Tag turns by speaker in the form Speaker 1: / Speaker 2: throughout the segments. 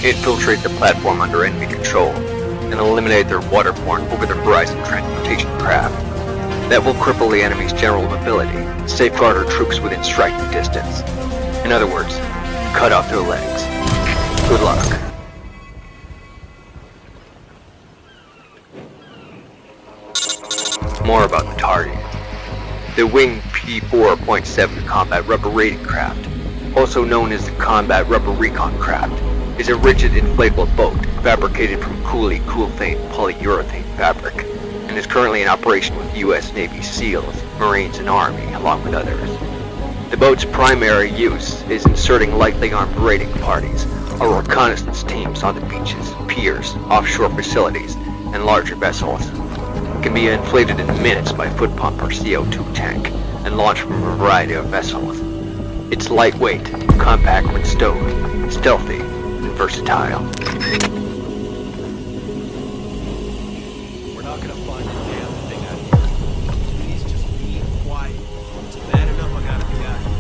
Speaker 1: infiltrate the platform under enemy control, and eliminate their waterborne over the horizon transportation craft. That will cripple the enemy's general mobility, safeguard our troops within striking distance. In other words, cut off their legs. Good luck. More about the target. The Wing P-4.7 Combat Rubber Raiding Craft, also known as the Combat Rubber Recon Craft, is a rigid inflatable boat fabricated from coolthane polyurethane fabric, and is currently in operation with U.S. Navy SEALs, Marines, and Army, along with others. The boat's primary use is inserting lightly armed raiding parties or reconnaissance teams on the beaches, piers, offshore facilities, and larger vessels. It can be inflated in minutes by foot pump or CO2 tank, and launched from a variety of vessels. It's lightweight, compact when stowed, stealthy, and versatile.
Speaker 2: We're not gonna find a damn thing out here. Please just be quiet. It's bad enough I gotta be out here.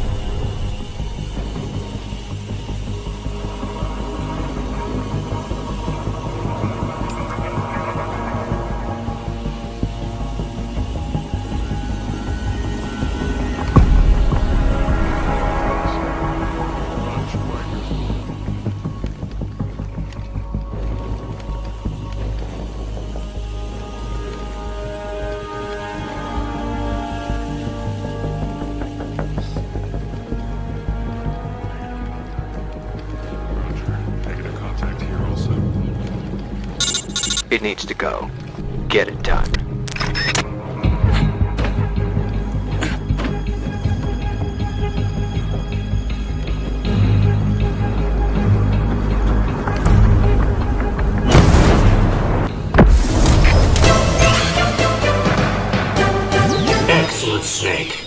Speaker 1: It needs to go. Get it done.
Speaker 3: Excellent, Snake.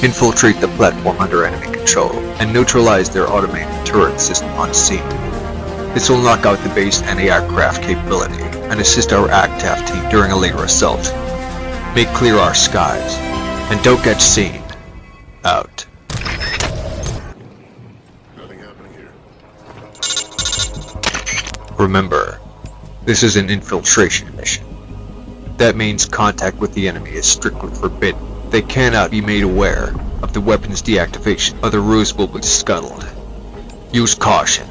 Speaker 1: Infiltrate the platform under enemy control, and neutralize their automated turret system on scene. This will knock out the base anti-aircraft capability, and assist our ACTAF team during a later assault. Make clear our skies, and don't get seen. Out.
Speaker 4: Nothing happening here.
Speaker 1: Remember, this is an infiltration mission. That means contact with the enemy is strictly forbidden. They cannot be made aware of the weapon's deactivation, or the ruse will be scuttled. Use caution.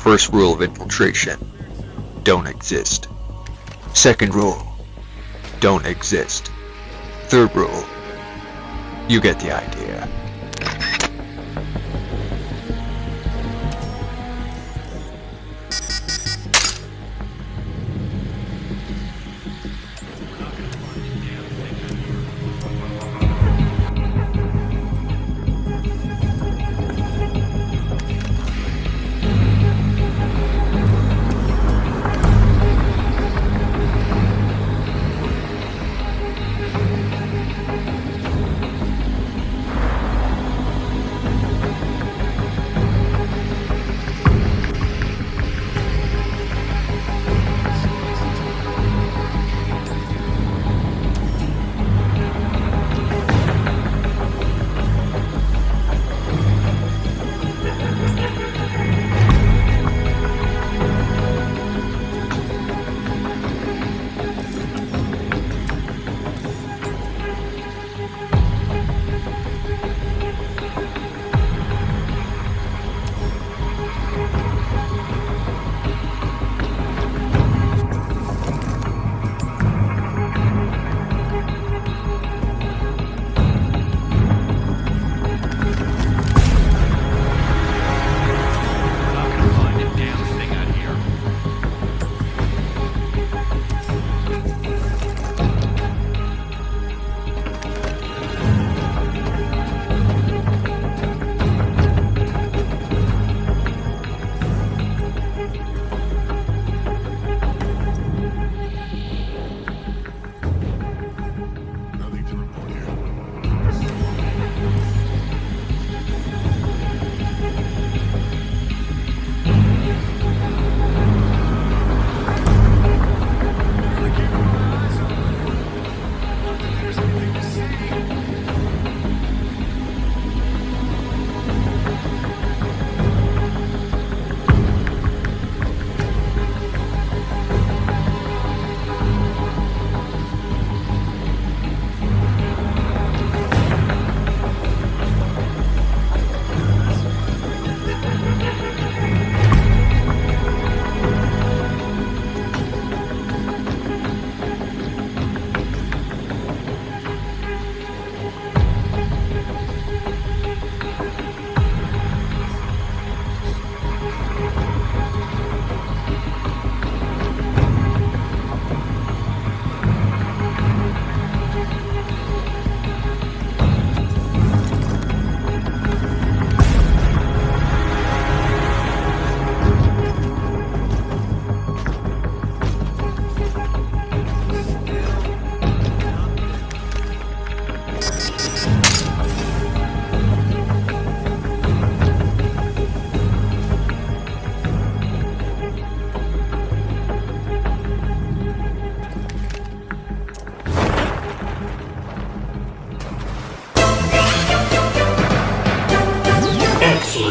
Speaker 1: First rule of infiltration: don't exist. Second rule: don't exist. Third rule: you get the idea.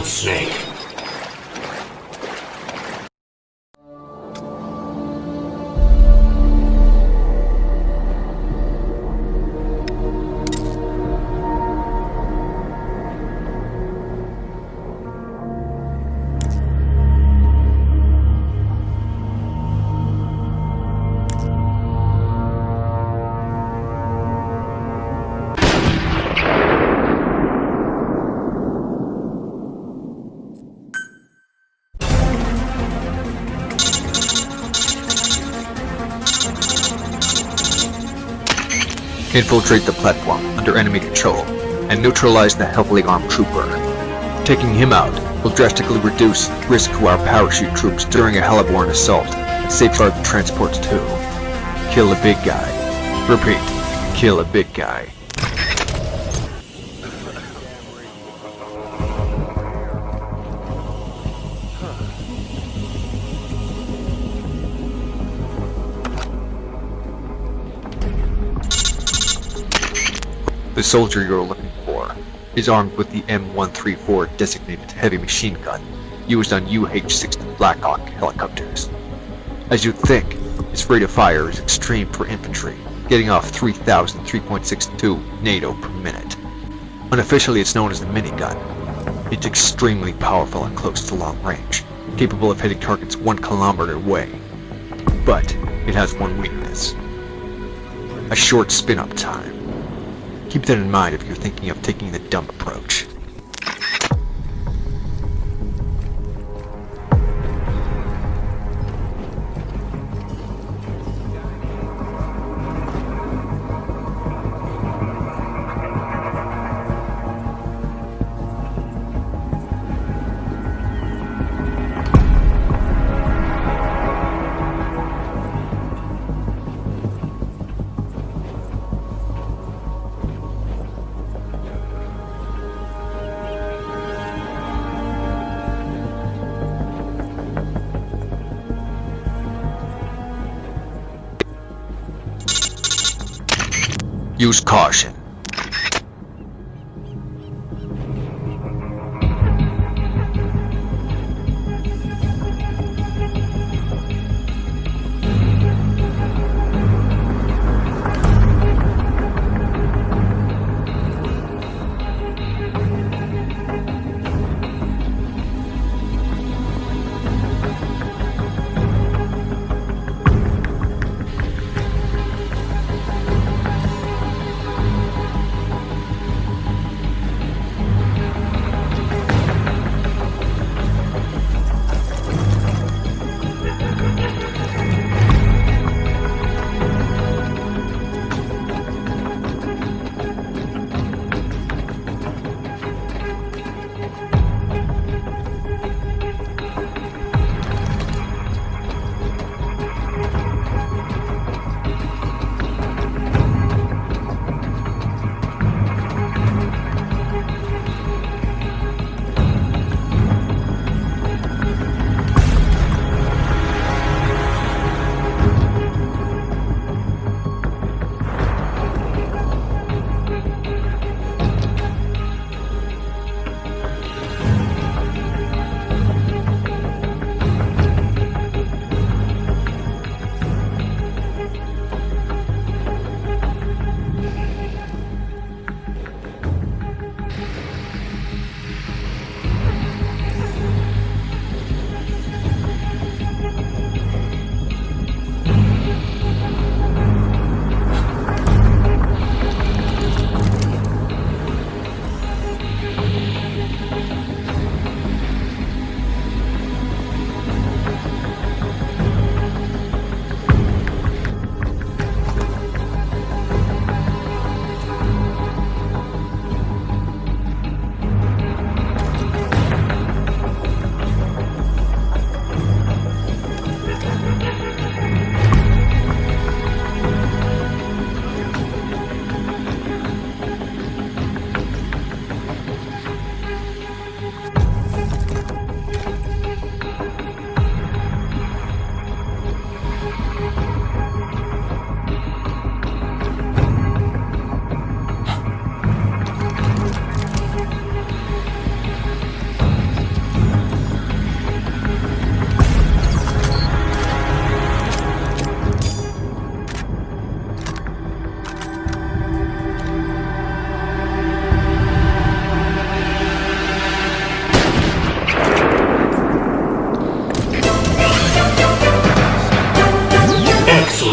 Speaker 3: Snake.
Speaker 1: Infiltrate the platform under enemy control and neutralize the heavily armed trooper. Taking him out will drastically reduce risk to our parachute troops during a heliborne assault and safeguard the transports too. Kill a big guy. Repeat, kill a big guy. The soldier you're looking for is armed with the M134 designated heavy machine gun used on UH-60 Black Hawk helicopters. As you'd think, its rate of fire is extreme for infantry, getting off 3,3.62 NATO per minute. Unofficially, it's known as the Minigun. It's extremely powerful at close to long range, capable of hitting targets 1 kilometer away. But it has one weakness: a short spin-up time. Keep that in mind if you're thinking of taking the dumb approach. Use caution.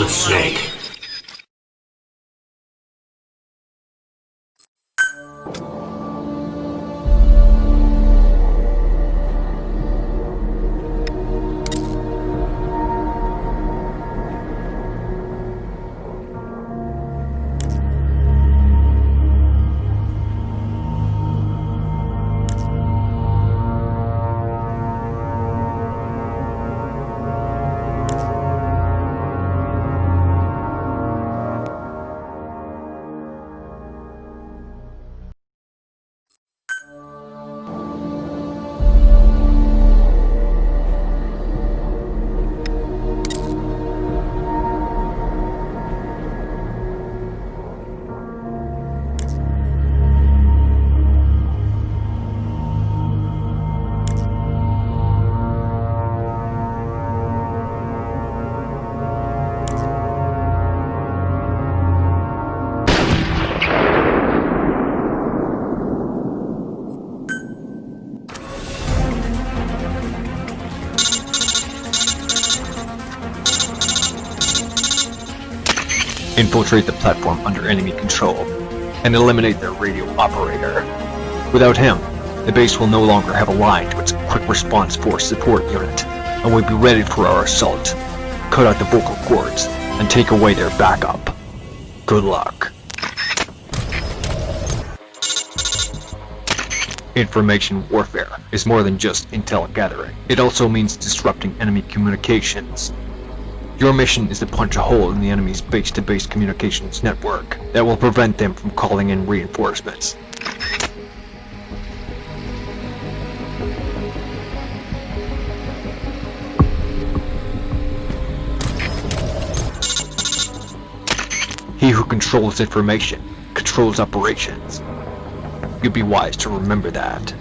Speaker 3: Snake.
Speaker 1: Infiltrate the platform under enemy control and eliminate their radio operator. Without him, the base will no longer have a line to its quick response force support unit and will be ready for our assault. Cut out the vocal cords and take away their backup. Good luck. Information warfare is more than just intel gathering. It also means disrupting enemy communications. Your mission is to punch a hole in the enemy's base-to-base communications network that will prevent them from calling in reinforcements. He who controls information controls operations. You'd be wise to remember that.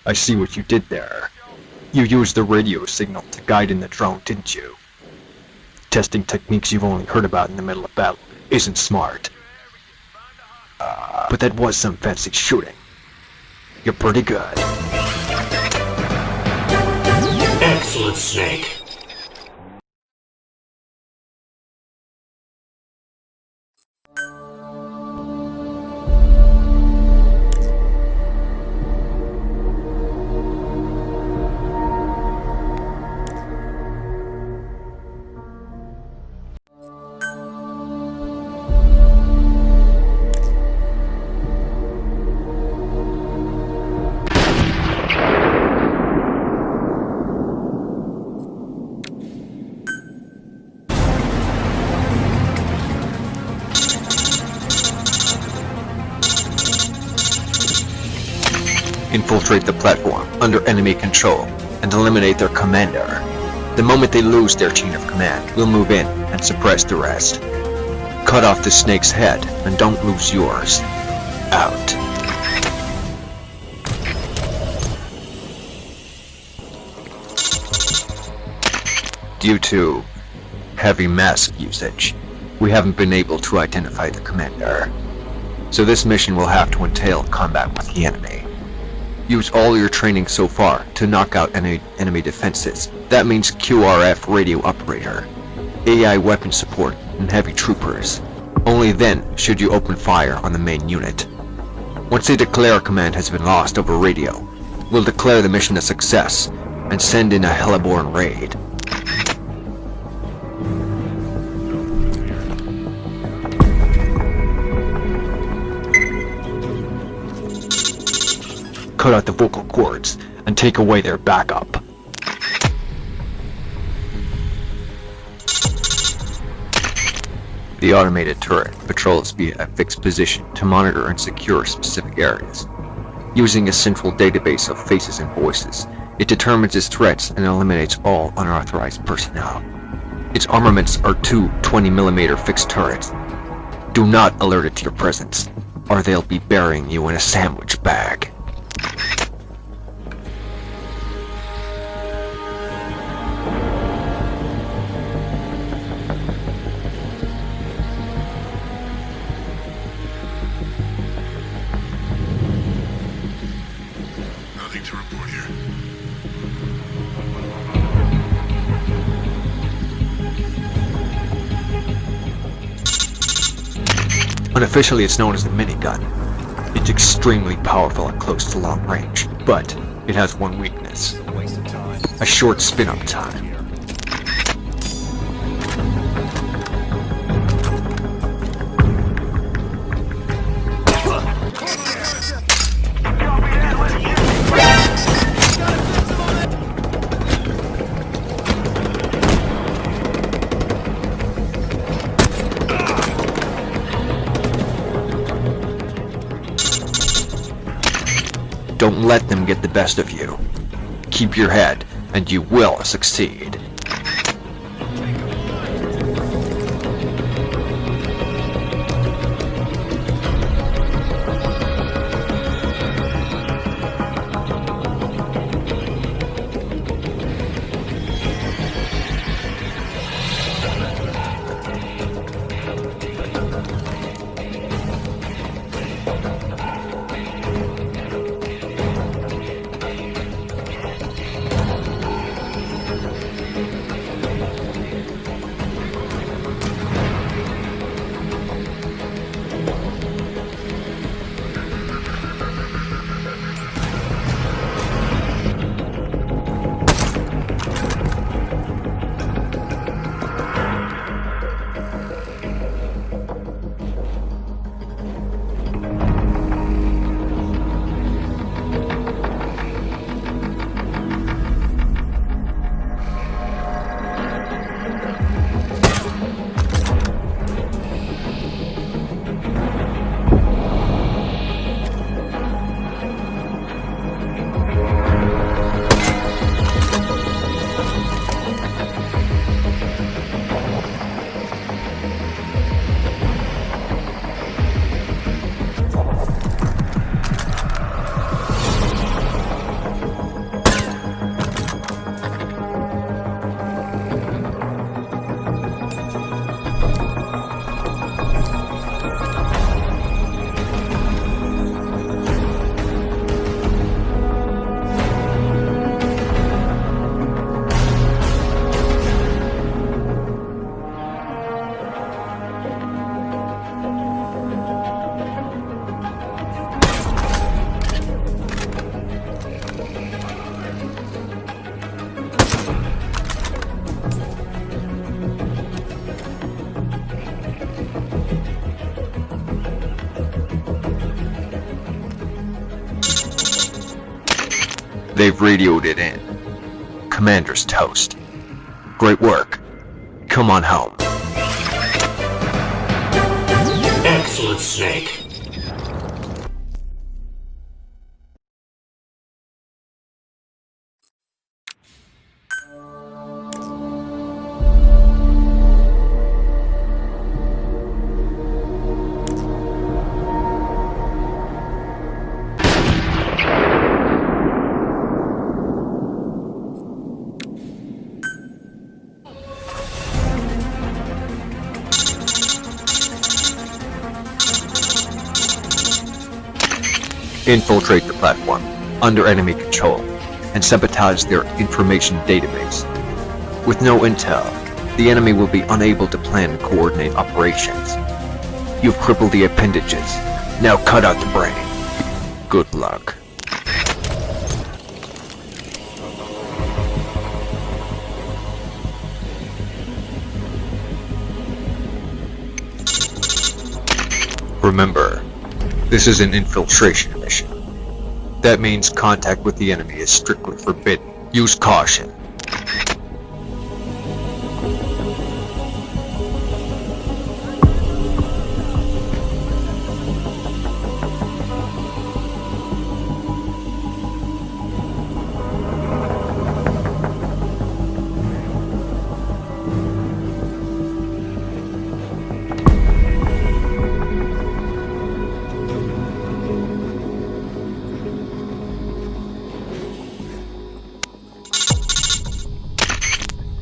Speaker 1: I see what you did there. You used the radio signal to guide in the drone, didn't you? Testing techniques you've only heard about in the middle of battle isn't smart. But that was some fancy shooting. You're pretty good.
Speaker 3: Excellent, Snake.
Speaker 1: Infiltrate the platform under enemy control and eliminate their commander. The moment they lose their chain of command, we'll move in and suppress the rest. Cut off the snake's head and don't lose yours. Out. Due to heavy mask usage, we haven't been able to identify the commander. So this mission will have to entail combat with the enemy. Use all your training so far to knock out enemy defenses. That means QRF radio operator, AI weapon support, and heavy troopers. Only then should you open fire on the main unit. Once they declare command has been lost over radio, we'll declare the mission a success and send in a heliborne raid. Cut out the vocal cords and take away their backup. The automated turret patrols via a fixed position to monitor and secure specific areas. Using a central database of faces and voices, it determines its threats and eliminates all unauthorized personnel. Its armaments are two 20mm fixed turrets. Do not alert it to your presence, or they'll be burying you in a sandwich bag.
Speaker 4: Nothing to report here.
Speaker 1: Unofficially, it's known as the Minigun. It's extremely powerful at close to long range, but it has one weakness.
Speaker 2: A waste of time.
Speaker 1: A short spin-up time. Don't let them get the best of you. Keep your head, and you will succeed. They've radioed it in. Commander's toast. Great work. Come on home.
Speaker 3: Excellent, Snake.
Speaker 1: Infiltrate the platform, under enemy control, and sabotage their information database. With no intel, the enemy will be unable to plan and coordinate operations. You've crippled the appendages. Now cut out the brain. Good luck. Remember, this is an infiltration mission. That means contact with the enemy is strictly forbidden. Use caution.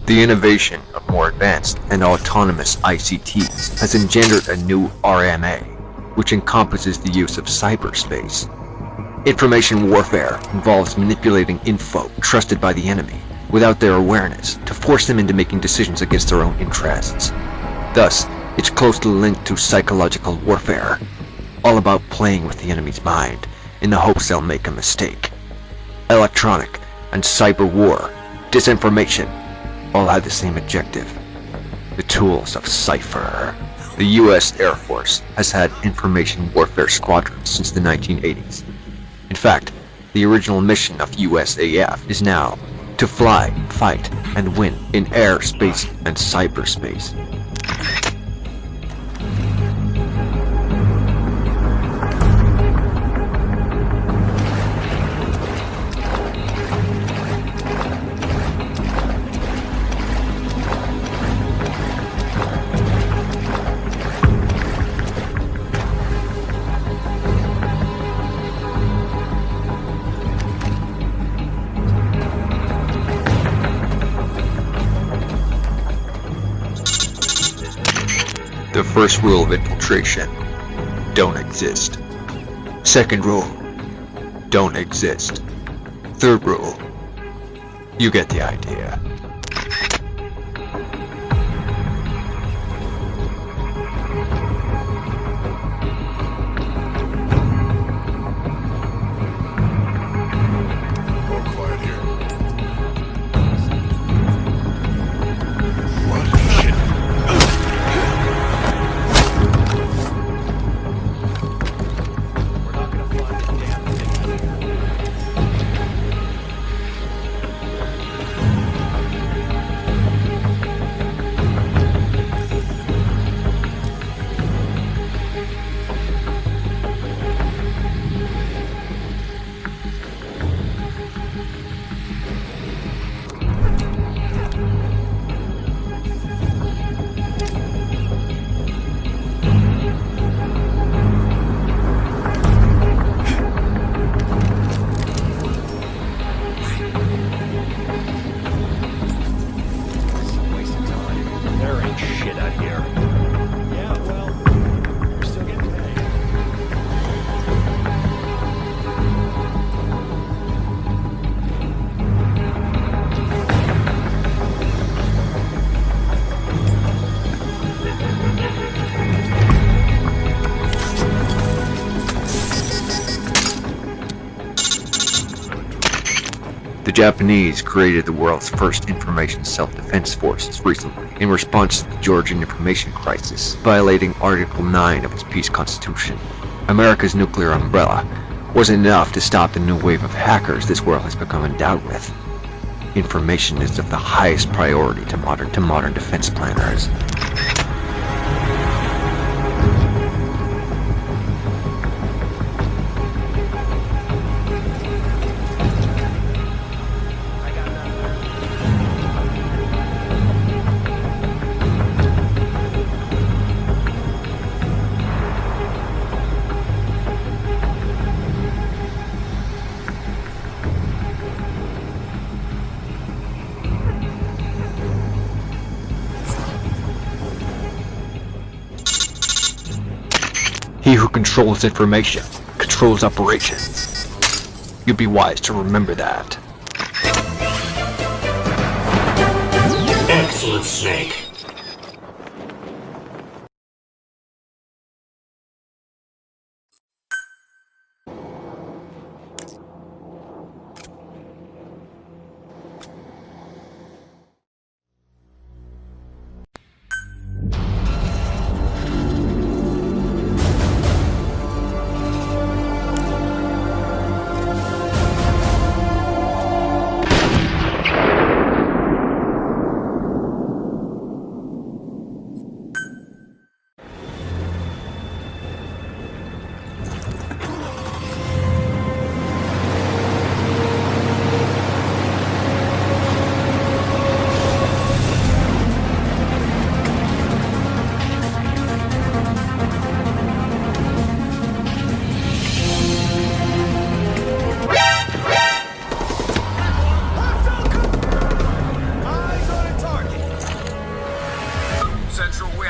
Speaker 1: The innovation of more advanced and autonomous ICTs has engendered a new RMA, which encompasses the use of cyberspace. Information warfare involves manipulating info trusted by the enemy without their awareness to force them into making decisions against their own interests. Thus, It's closely linked to psychological warfare, all about playing with the enemy's mind in the hopes they'll make a mistake. Electronic and cyber war, disinformation, all have the same objective: the tools of cipher. The US Air Force has had information warfare squadrons since the 1980s. In fact, the original mission of USAF is now to fly, fight, and win in air, space, and cyberspace. The first rule of infiltration: don't exist. Second rule: don't exist. Third rule: you get the idea.
Speaker 4: All quiet here. What? Shit.
Speaker 2: We're not gonna find a damn thing out here. This is a waste of time. There ain't shit out here. Yeah, well, we're still getting paid.
Speaker 1: The Japanese created the world's first information self-defense forces recently in response to the Georgian information crisis, violating Article 9 of its peace constitution. America's nuclear umbrella wasn't enough to stop the new wave of hackers this world has become endowed with. Information is of the highest priority to modern defense planners. He who controls information controls operations. You'd be wise to remember that.
Speaker 3: Excellent, Snake.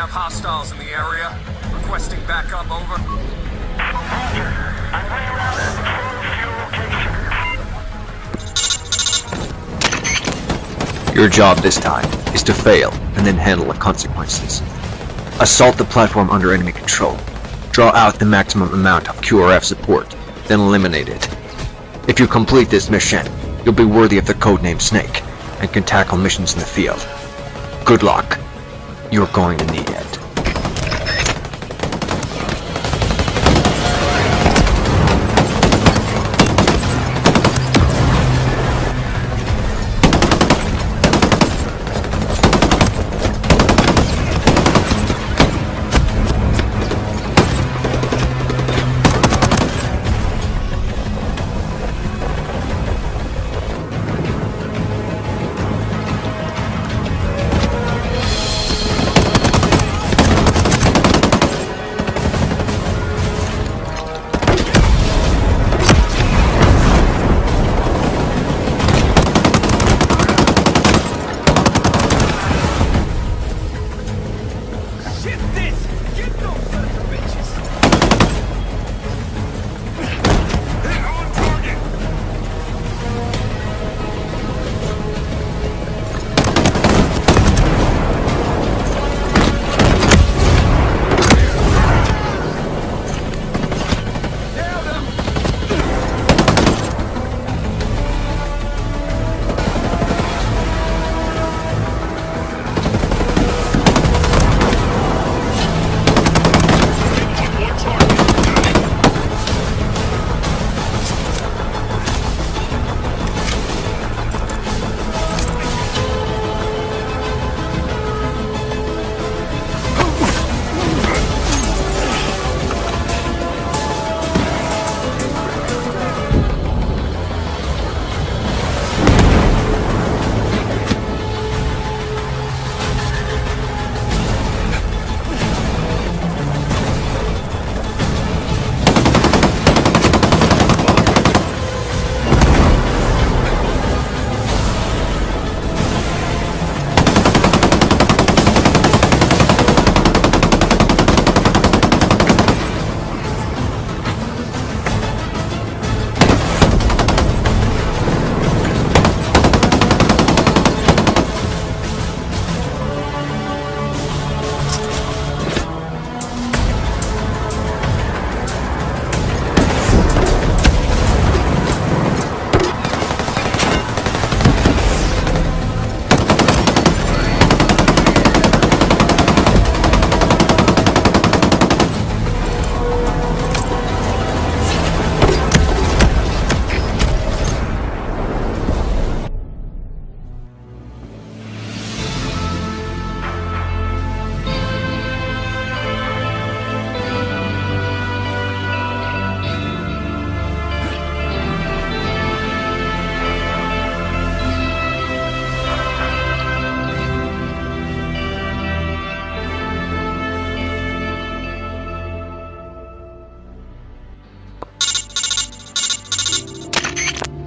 Speaker 5: Hostiles in the area. Requesting backup, over.
Speaker 6: Roger. I'm rerouted to fuel location.
Speaker 1: Your job this time is to fail and then handle the consequences. Assault the platform under enemy control. Draw out the maximum amount of QRF support, then eliminate it. If you complete this mission, you'll be worthy of the codename Snake, and can tackle missions in the field. Good luck. You're going to need it.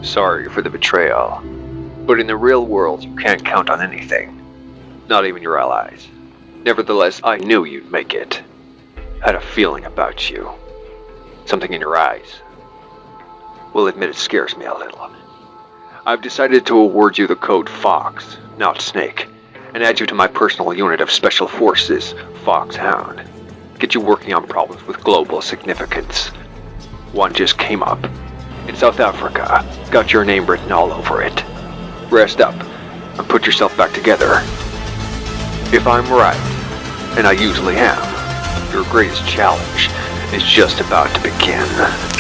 Speaker 1: Sorry for the betrayal, but in the real world you can't count on anything, not even your allies. Nevertheless, I knew you'd make it. Had a feeling about you. Something in your eyes. Will admit it scares me a little. I've decided to award you the code Fox, not Snake, and add you to my personal unit of Special Forces, Foxhound. Get you working on problems with global significance. One just came up. In South Africa. Got your name written all over it. Rest up, and put yourself back together. If I'm right, and I usually am, your greatest challenge is just about to begin.